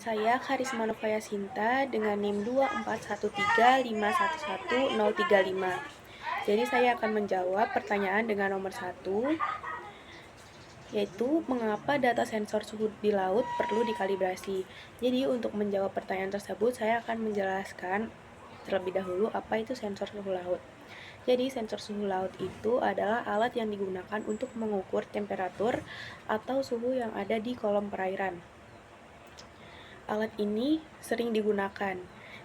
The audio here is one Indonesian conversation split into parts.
Saya Karisma Novaya Sinta dengan NIM 24135111035. Jadi saya akan menjawab pertanyaan dengan nomor 1, yaitu mengapa data sensor suhu di laut perlu dikalibrasi. Jadi untuk menjawab pertanyaan tersebut, saya akan menjelaskan terlebih dahulu apa itu sensor suhu laut. Jadi sensor suhu laut itu adalah alat yang digunakan untuk mengukur temperatur atau suhu yang ada di kolom perairan. Alat ini sering digunakan,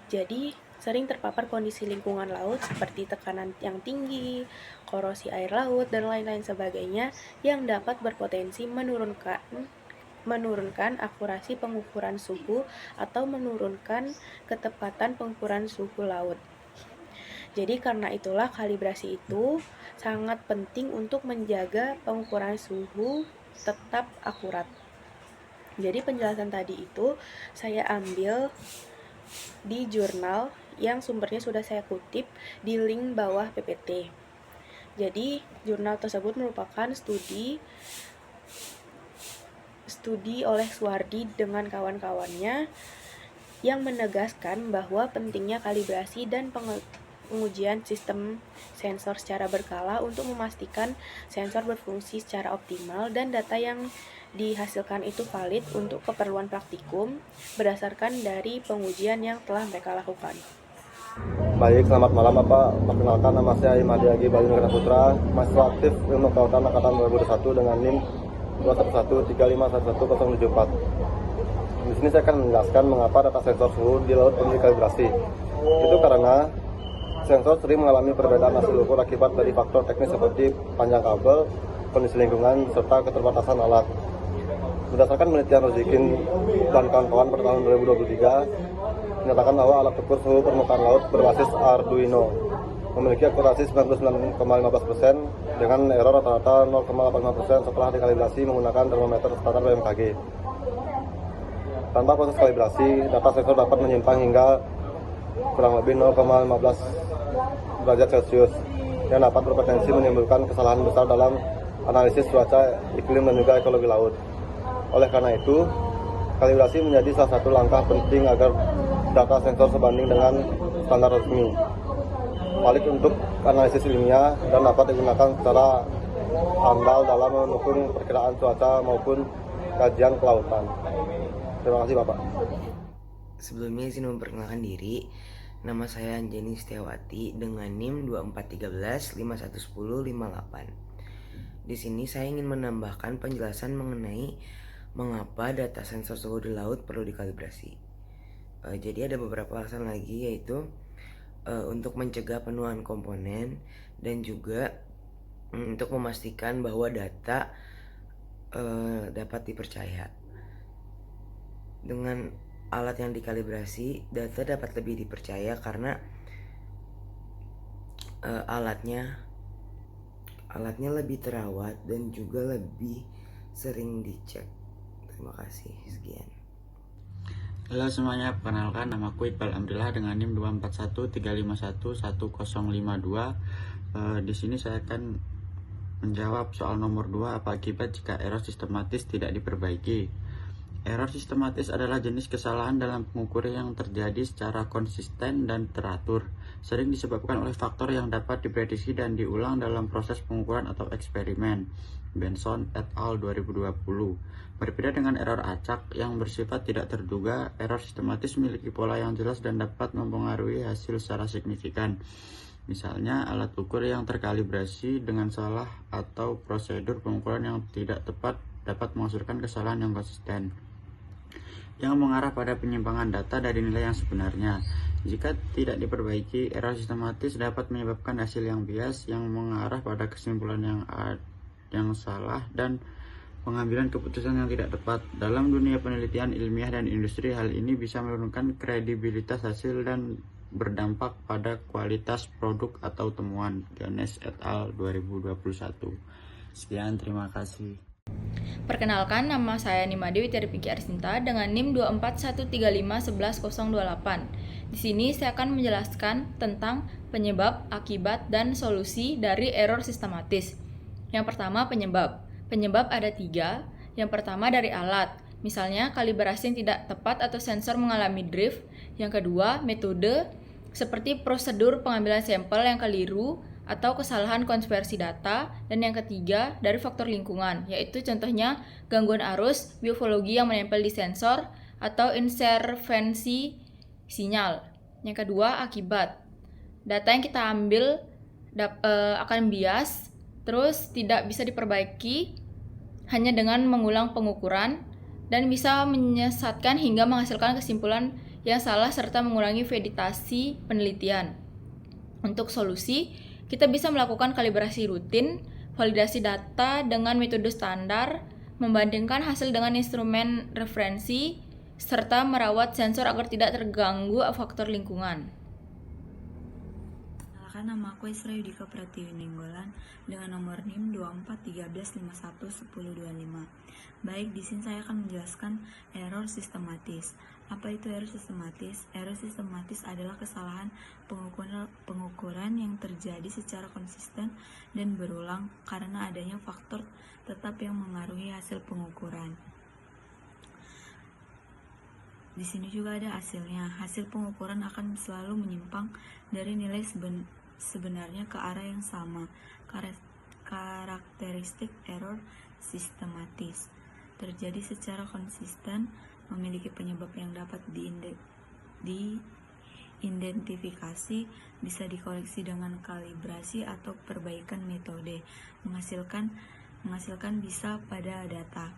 jadi sering terpapar kondisi lingkungan laut seperti tekanan yang tinggi, korosi air laut, dan lain-lain sebagainya yang dapat berpotensi menurunkan akurasi pengukuran suhu atau menurunkan ketepatan pengukuran suhu laut. Jadi karena itulah kalibrasi itu sangat penting untuk menjaga pengukuran suhu tetap akurat. Jadi penjelasan tadi itu saya ambil di jurnal yang sumbernya sudah saya kutip di link bawah PPT. Jadi jurnal tersebut merupakan studi oleh Suwardi dengan kawan-kawannya yang menegaskan bahwa pentingnya kalibrasi dan pengujian sistem sensor secara berkala untuk memastikan sensor berfungsi secara optimal dan data yang dihasilkan itu valid untuk keperluan praktikum berdasarkan dari pengujian yang telah mereka lakukan. Baik, selamat malam Bapak. Perkenalkan, nama saya Imadi Agi Bayu Nurana Putra, mahasiswa aktif Ilmu Kelautan Angkatan 2021 dengan NIM 21135111074. Di sini saya akan menjelaskan mengapa data sensor suhu di laut perlu dikalibrasi. Itu karena sensor sering mengalami perbedaan hasil ukur akibat dari faktor teknis seperti panjang kabel, kondisi lingkungan, serta keterbatasan alat. Berdasarkan penelitian Rozikin dan kawan-kawan pada tahun 2023, menyatakan bahwa alat ukur suhu permukaan laut berbasis Arduino memiliki akurasi 99,15% dengan error rata-rata 0,85% setelah dikalibrasi menggunakan termometer standar BMKG. Tanpa proses kalibrasi, data sensor dapat menyimpang hingga kurang lebih 0,15 derajat Celcius yang dapat berpotensi menimbulkan kesalahan besar dalam analisis cuaca, iklim, dan juga ekologi laut. Oleh karena itu, kalibrasi menjadi salah satu langkah penting agar data sensor sebanding dengan standar resmi, valid untuk analisis ilmiah, dan dapat digunakan secara andal dalam mendukung perkiraan cuaca maupun kajian kelautan. Terima kasih Bapak. Sebelumnya izin memperkenalkan diri. Nama saya Anjani Setiawati dengan NIM 24115111058. Di sini saya ingin menambahkan penjelasan mengenai mengapa data sensor suhu di laut perlu dikalibrasi. Jadi ada beberapa alasan lagi, yaitu untuk mencegah penuaan komponen dan juga untuk memastikan bahwa data dapat dipercaya. Dengan alat yang dikalibrasi, data dapat lebih dipercaya karena alatnya lebih terawat dan juga lebih sering dicek. Terima kasih. Sekian. Halo semuanya, perkenalkan nama aku Iqbal Amrillah dengan NIM 24135111052. Di sini saya akan menjawab soal nomor 2, apa akibat jika error sistematis tidak diperbaiki. Error sistematis adalah jenis kesalahan dalam pengukuran yang terjadi secara konsisten dan teratur, sering disebabkan oleh faktor yang dapat diprediksi dan diulang dalam proses pengukuran atau eksperimen. Benson et al. 2020. Berbeda dengan error acak yang bersifat tidak terduga, error sistematis memiliki pola yang jelas dan dapat mempengaruhi hasil secara signifikan. Misalnya, alat ukur yang terkalibrasi dengan salah atau prosedur pengukuran yang tidak tepat dapat menghasilkan kesalahan yang konsisten, yang mengarah pada penyimpangan data dari nilai yang sebenarnya. Jika tidak diperbaiki, error sistematis dapat menyebabkan hasil yang bias yang mengarah pada kesimpulan yang salah dan pengambilan keputusan yang tidak tepat. Dalam dunia penelitian ilmiah dan industri, hal ini bisa menurunkan kredibilitas hasil dan berdampak pada kualitas produk atau temuan. Ganes et al. 2021. Sekian, terima kasih. Perkenalkan, nama saya Nimade Wityaripiki Arsinta dengan NIM 24135111028. Di sini saya akan menjelaskan tentang penyebab, akibat, dan solusi dari error sistematis. Yang pertama, penyebab. Penyebab ada 3. Yang pertama dari alat, misalnya kalibrasi yang tidak tepat atau sensor mengalami drift. Yang kedua, metode seperti prosedur pengambilan sampel yang keliru atau kesalahan konversi data. Dan yang ketiga, dari faktor lingkungan, yaitu contohnya gangguan arus, biofologi yang menempel di sensor, atau intervensi sinyal. Yang kedua, akibat. Data yang kita ambil akan bias, terus tidak bisa diperbaiki hanya dengan mengulang pengukuran, dan bisa menyesatkan hingga menghasilkan kesimpulan yang salah serta mengurangi validasi penelitian. Untuk solusi, kita bisa melakukan kalibrasi rutin, validasi data dengan metode standar, membandingkan hasil dengan instrumen referensi, serta merawat sensor agar tidak terganggu faktor lingkungan. Perkenalkan, nama aku Isra Yudika Pratiwi Nenggolan dengan nomor NIM 2413511025. Baik, di sini saya akan menjelaskan error sistematis. Apa itu error sistematis? Error sistematis adalah kesalahan pengukuran yang terjadi secara konsisten dan berulang karena adanya faktor tetap yang mengaruhi hasil pengukuran. Di sini juga ada hasilnya. Hasil pengukuran akan selalu menyimpang dari nilai sebenarnya ke arah yang sama. Karakteristik error sistematis terjadi secara konsisten, memiliki penyebab yang dapat diidentifikasi, bisa dikoreksi dengan kalibrasi atau perbaikan metode, menghasilkan bisa pada data.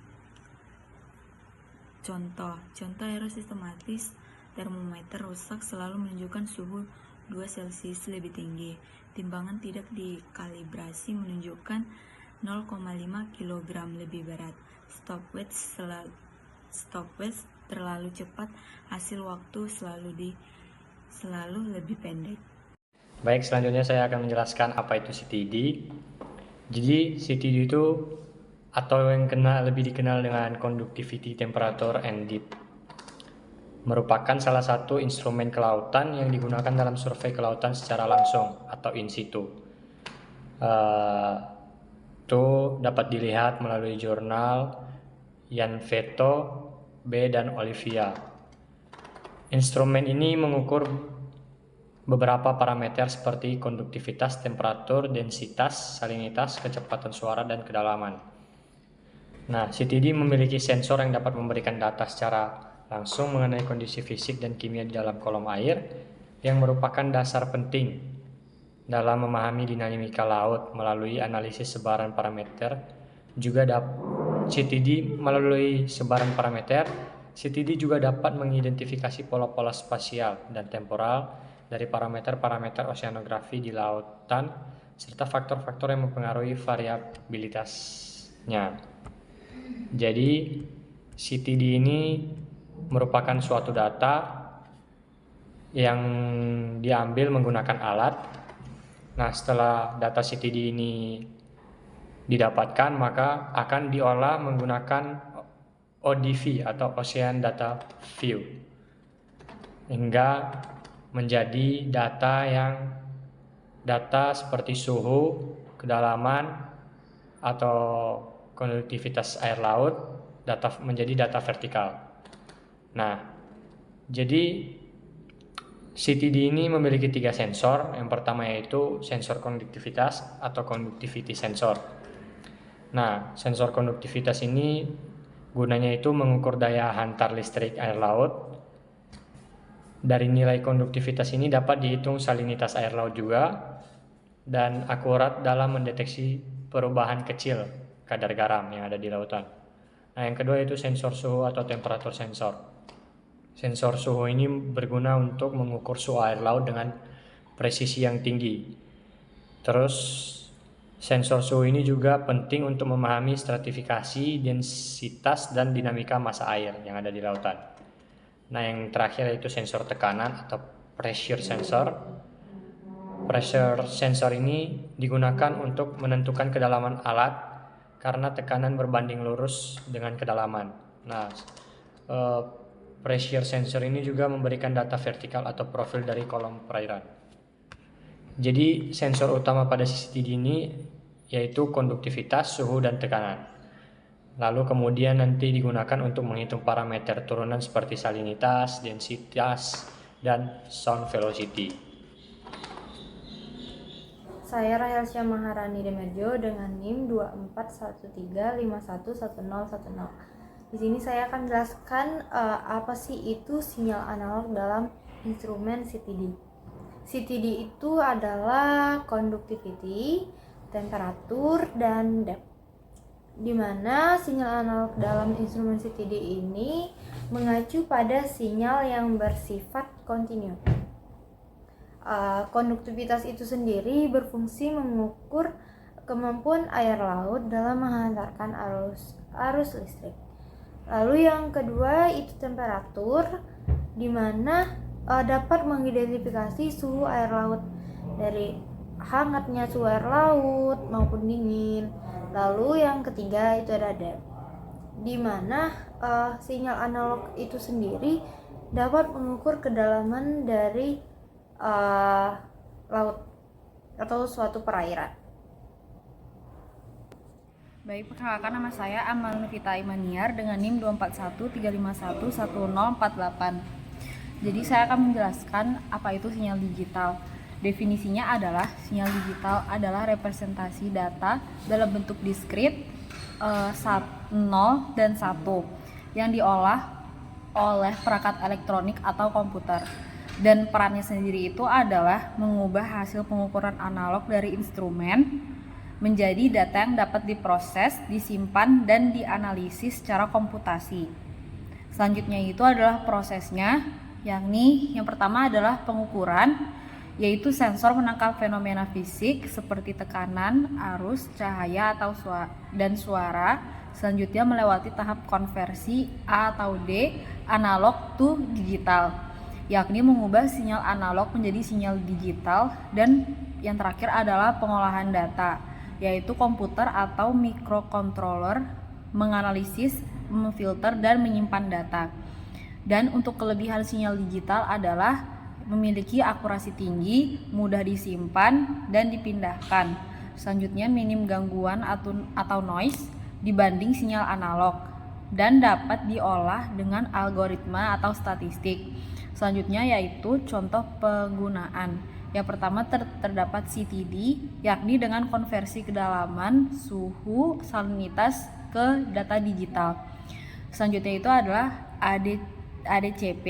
Contoh error sistematis, termometer rusak selalu menunjukkan suhu 2 Celcius lebih tinggi. Timbangan tidak dikalibrasi menunjukkan 0,5 kg lebih berat. Stopwatch terlalu cepat, hasil waktu selalu lebih pendek. Baik, selanjutnya saya akan menjelaskan apa itu CTD. Jadi CTD itu atau yang lebih dikenal dengan Conductivity Temperature and Depth, merupakan salah satu instrumen kelautan yang digunakan dalam survei kelautan secara langsung atau in situ. Itu dapat dilihat melalui jurnal Yanveto, B, dan Olivia. Instrumen ini mengukur beberapa parameter seperti konduktivitas, temperatur, densitas, salinitas, kecepatan suara, dan kedalaman. Nah, CTD memiliki sensor yang dapat memberikan data secara langsung mengenai kondisi fisik dan kimia di dalam kolom air, yang merupakan dasar penting dalam memahami dinamika laut melalui analisis sebaran parameter. CTD juga dapat mengidentifikasi pola-pola spasial dan temporal dari parameter-parameter oseanografi di lautan serta faktor-faktor yang mempengaruhi variabilitasnya. Jadi CTD ini merupakan suatu data yang diambil menggunakan alat. Nah, setelah data CTD ini didapatkan, maka akan diolah menggunakan ODV atau Ocean Data View hingga menjadi data seperti suhu, kedalaman, atau konduktivitas air laut menjadi data vertikal. Nah, jadi CTD ini memiliki 3 sensor. Yang pertama yaitu sensor konduktivitas atau conductivity sensor. Nah, sensor konduktivitas ini gunanya itu mengukur daya hantar listrik air laut. Dari nilai konduktivitas ini dapat dihitung salinitas air laut juga, dan akurat dalam mendeteksi perubahan kecil kadar garam yang ada di lautan. Nah, yang kedua itu sensor suhu atau temperatur sensor. Sensor suhu ini berguna untuk mengukur suhu air laut dengan presisi yang tinggi. Terus sensor suhu ini juga penting untuk memahami stratifikasi, densitas, dan dinamika massa air yang ada di lautan. Nah, yang terakhir yaitu sensor tekanan atau pressure sensor. Pressure sensor ini digunakan untuk menentukan kedalaman alat karena tekanan berbanding lurus dengan kedalaman. Nah, pressure sensor ini juga memberikan data vertikal atau profil dari kolom perairan. Jadi sensor utama pada CTD ini yaitu konduktivitas, suhu, dan tekanan. Lalu kemudian nanti digunakan untuk menghitung parameter turunan seperti salinitas, densitas, dan sound velocity. Saya Rahelsya Maharani Demerjo dengan NIM 2413511010. Di sini saya akan menjelaskan apa sih itu sinyal analog dalam instrumen CTD. CTD itu adalah conductivity, temperatur, dan depth. Di mana sinyal analog dalam instrumen CTD ini mengacu pada sinyal yang bersifat kontinu. Konduktivitas itu sendiri berfungsi mengukur kemampuan air laut dalam menghantarkan arus listrik. Lalu yang kedua itu temperatur, di mana dapat mengidentifikasi suhu air laut dari hangatnya suhu air laut maupun dingin. Lalu yang ketiga itu ada depth, di mana sinyal analog itu sendiri dapat mengukur kedalaman dari laut atau suatu perairan. Baik, perkenalkan nama saya Amal Nurita Imaniar dengan NIM 2413511048. Jadi saya akan menjelaskan apa itu sinyal digital. Definisinya adalah sinyal digital adalah representasi data dalam bentuk diskrit 0 dan 1 yang diolah oleh perangkat elektronik atau komputer. Dan perannya sendiri itu adalah mengubah hasil pengukuran analog dari instrumen menjadi data yang dapat diproses, disimpan, dan dianalisis secara komputasi. Selanjutnya itu adalah prosesnya, yakni yang pertama adalah pengukuran, yaitu sensor menangkap fenomena fisik seperti tekanan, arus, cahaya atau dan suara. Selanjutnya melewati tahap konversi A atau D, analog to digital, yakni mengubah sinyal analog menjadi sinyal digital. Dan yang terakhir adalah pengolahan data, yaitu komputer atau microcontroller menganalisis, memfilter, dan menyimpan data. Dan untuk kelebihan sinyal digital adalah memiliki akurasi tinggi, mudah disimpan, dan dipindahkan. Selanjutnya minim gangguan atau noise dibanding sinyal analog, dan dapat diolah dengan algoritma atau statistik. Selanjutnya yaitu contoh penggunaan. Yang pertama terdapat CTD, yakni dengan konversi kedalaman, suhu, salinitas ke data digital. Selanjutnya itu adalah ADCP,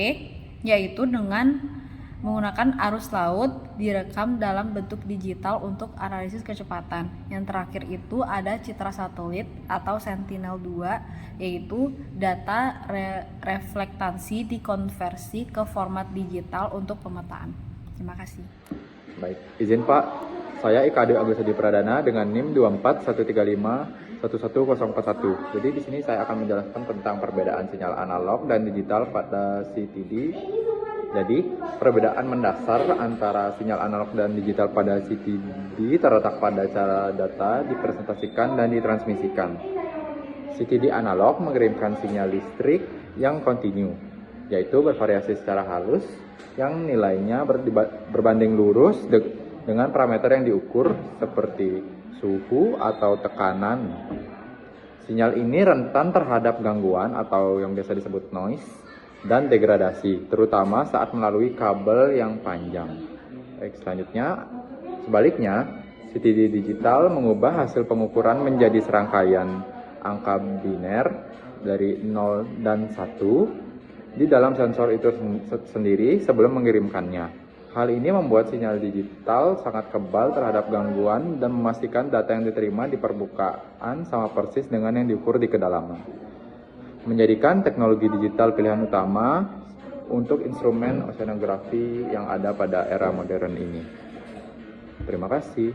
yaitu dengan menggunakan arus laut direkam dalam bentuk digital untuk analisis kecepatan. Yang terakhir itu ada citra satelit atau Sentinel-2, yaitu data reflektasi dikonversi ke format digital untuk pemetaan. Terima kasih. Baik, izin Pak, saya IKD Agus Hadi Pradana dengan NIM 2413511041. Jadi di sini saya akan menjelaskan tentang perbedaan sinyal analog dan digital pada CTD. Jadi, perbedaan mendasar antara sinyal analog dan digital pada CTD terletak pada cara data dipresentasikan dan ditransmisikan. CTD analog mengirimkan sinyal listrik yang kontinu, yaitu bervariasi secara halus, yang nilainya berbanding lurus dengan parameter yang diukur seperti suhu atau tekanan. Sinyal ini rentan terhadap gangguan atau yang biasa disebut noise dan degradasi, terutama saat melalui kabel yang panjang. Baik, sebaliknya, CTD digital mengubah hasil pengukuran menjadi serangkaian angka biner dari 0 dan 1 di dalam sensor itu sendiri sebelum mengirimkannya. Hal ini membuat sinyal digital sangat kebal terhadap gangguan dan memastikan data yang diterima di permukaan sama persis dengan yang diukur di kedalaman. Menjadikan teknologi digital pilihan utama untuk instrumen oceanografi yang ada pada era modern ini. Terima kasih.